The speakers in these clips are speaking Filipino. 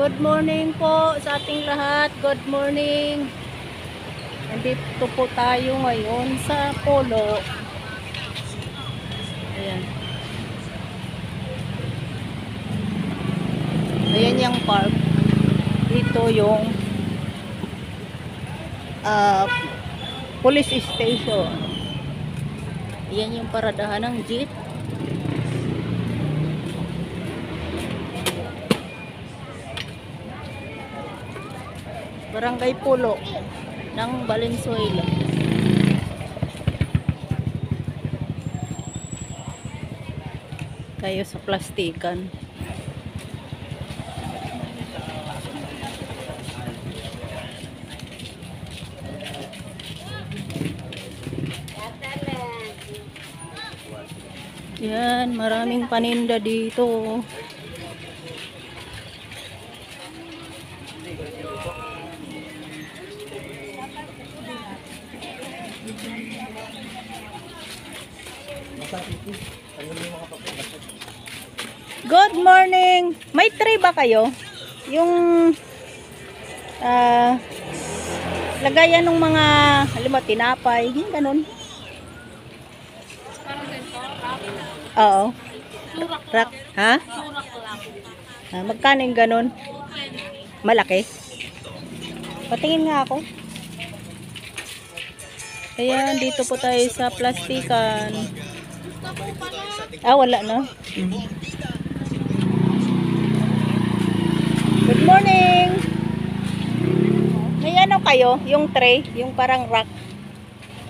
Good morning po sa ating lahat. Good morning. Nandito po tayo ngayon sa Polo. Ayan. Ayan yung park. Dito yung police station. Ayan yung paradahan ng jeep. Barangay Polo ng Valenzuela. Tayo sa plastikan. Yan, maraming paninda dito. Good morning. May tray ba kayo? Yung lagayan ng mga halimbawa tinapay, yung ganun. Oo. Rak, ha? Magkano yung ganun? Malaki? Patingin nga ako. Ayan, dito po tayo sa plastikan. Wala na. Good morning. May ano kayo? Yung tray? Yung parang rack?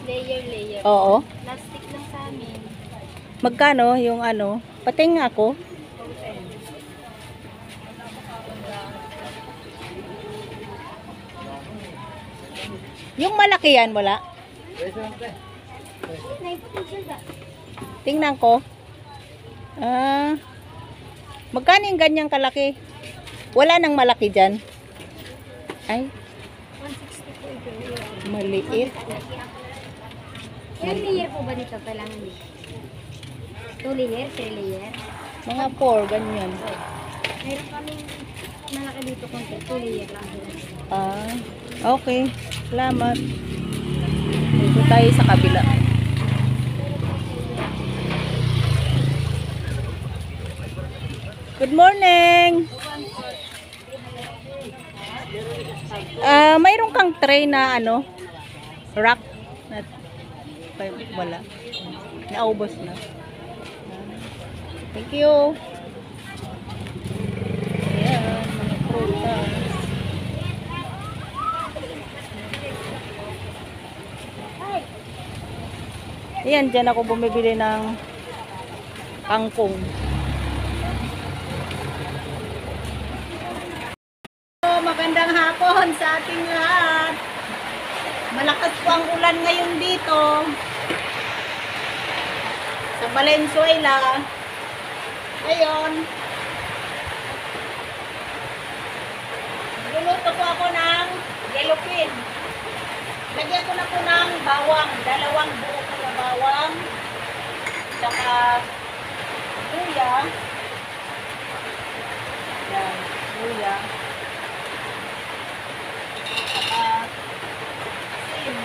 Layer. Oo. Plastic lang sa amin. Magkano yung ano? Patingin ako. Yung malaki yan, wala? Tingnan ko. Magkano yung ganyang kalaki? Wala nang malaki dyan. Ay, 160 po ito. maliit. May layer po ba dito? Kailangan dito. 2 layer, 3 layer. Mga 4, ganyan. Mayroon kaming malaki dito konti. 2 layer lang. Okay. Salamat. Dito tayo sa kabila. Good morning. Mayroon kang tray na ano? Rack? Wala. Naubos na. Thank you. Ayan, mga prutas. Ayan, dyan ako bumibili ng kangkong. Magandang hapon sa ating lahat. Malakas po ang ulan ngayon dito sa Valenzuela. Ngayon, luluto po ako ng yellowfin. Lagyan ko na po ng bawang, 2 buo ko na bawang, saka luya. Yan, luya. Saka asin.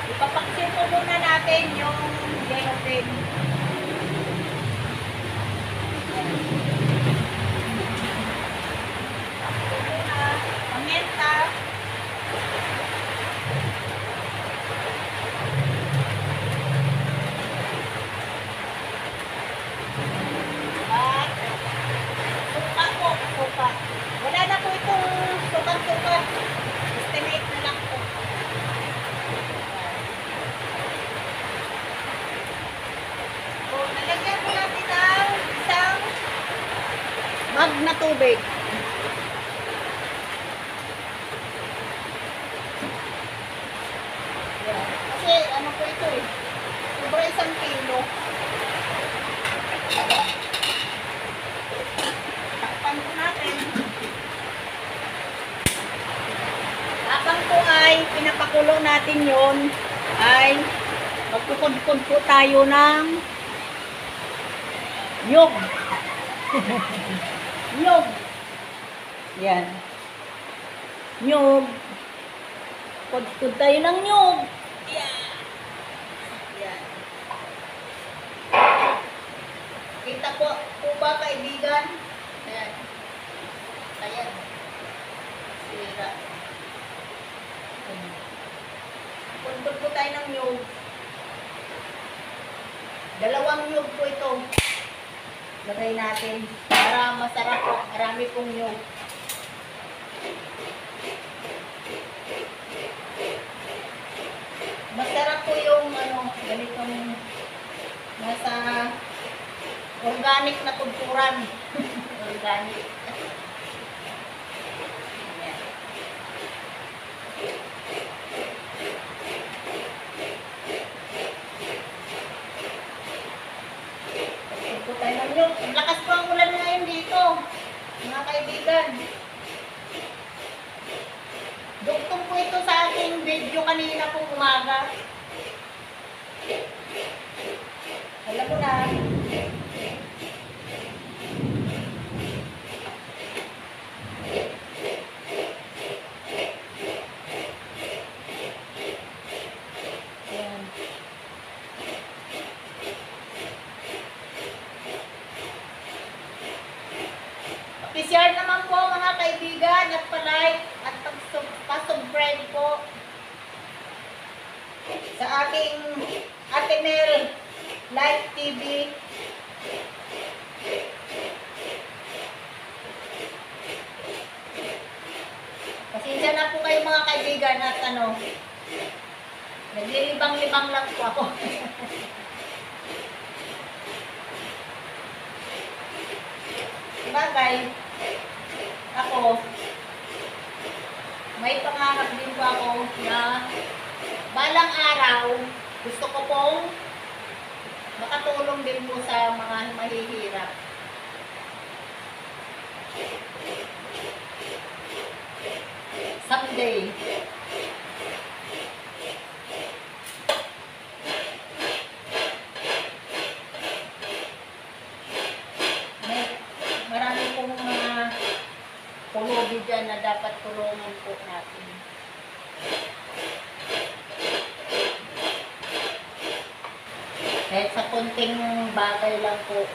Ipapaksin po muna natin yung yellowfin. Paminta. At suka po, suka. Wala na po itong suka-suka. Estimate na lang po. So, nalagyan po natin ng isang mug na tubig. Kasi ano po ito eh. Sobra 1 kilo. Takpan po natin. Habang po ay pinapakulo natin yon, ay magkukod-kod po tayo ng Nyog. Nyog. Yan. Nyog. Pagkud tayo ng nyog. Yan. Yan. Kita po ba kaibigan? Ayan. Ayan. Sira. Pagkud po tayo ng nyog. Dalawang nyog po ito. Lagay natin para masarap po. Marami pong nyog. Masarap po yung ganitong nasa organic na kulturan. Organic. Ayan. Ito tayo ng nyog. Ang lakas po ang ulan ngayon dito, mga kaibigan. Duktong po ito sa ating video kanina pong umaga. Alam mo na. Ayan. Pag-share naman po mga kaibigan at pa-like at pa-subscribe po sa aking Ate Mel Live TV. Pasensya na po kayo mga kaibigan at naglilibang-libang lang po ako. Bagay, ako, may pangarap din po ako na balang araw, gusto ko pong makatulong din po sa mga mahihirap. Someday. Marami pong mga pulubi dyan na dapat tulungan po natin. Kahit sa konting bagay lang po,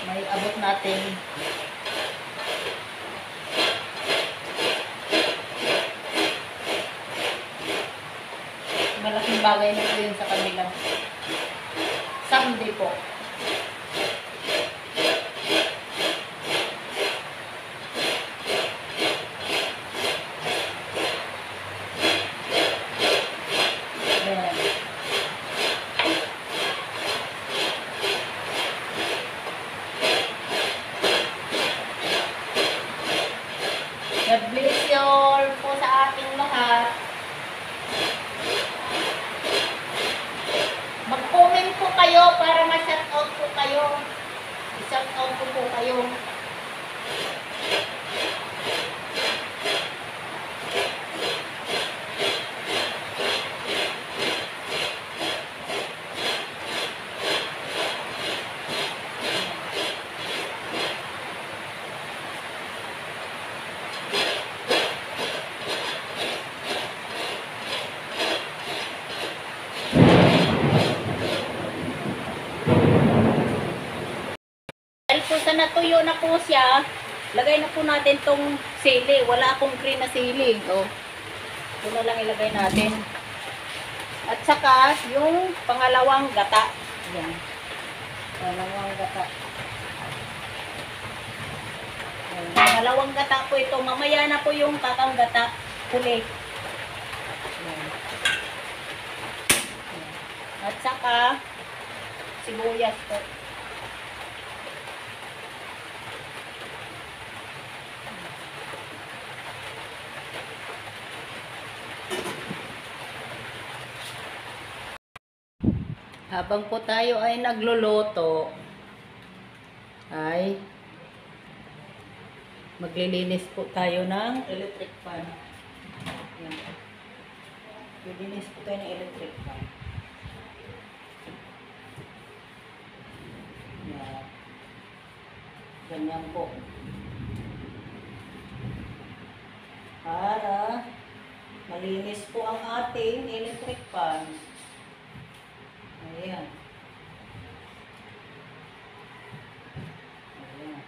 may abot natin. Malaking bagay na po yun sa kanila. Someday po. God bless you all po sa ating lahat. Mag-comment po kayo para ma-shoutout po kayo. I-shoutout po kayo. Po sa natuyo na po siya, lagay na po natin tong sili. Wala akong green na sili. So, ito na lang ilagay natin. At saka, yung pangalawang gata. Yan. Pangalawang gata. Yan. Pangalawang gata po ito. Mamaya na po yung tatang gata. Huli. Yan. Yan. At saka, sibuyas po. Habang po tayo ay nagluluto, ay maglilinis po tayo ng electric fan. Yan. Maglilinis po tayo ng electric fan. Yan. Ganyan po. Para malinis po ang ating electric fan. Ayan. Ayan.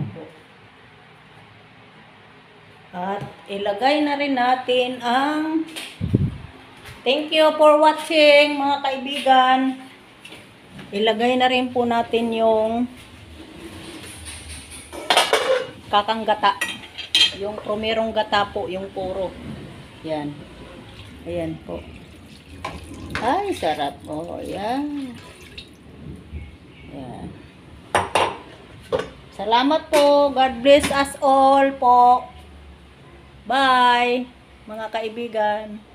Ito. At ilagay na rin natin ang thank you for watching mga kaibigan. Ilagay na rin po natin yung kakanggata. Yung primerong gata po, yung puro. Yan. Ayan po. Ay, sarap po. Yan. Yan. Salamat po. God bless us all po. Bye, mga kaibigan.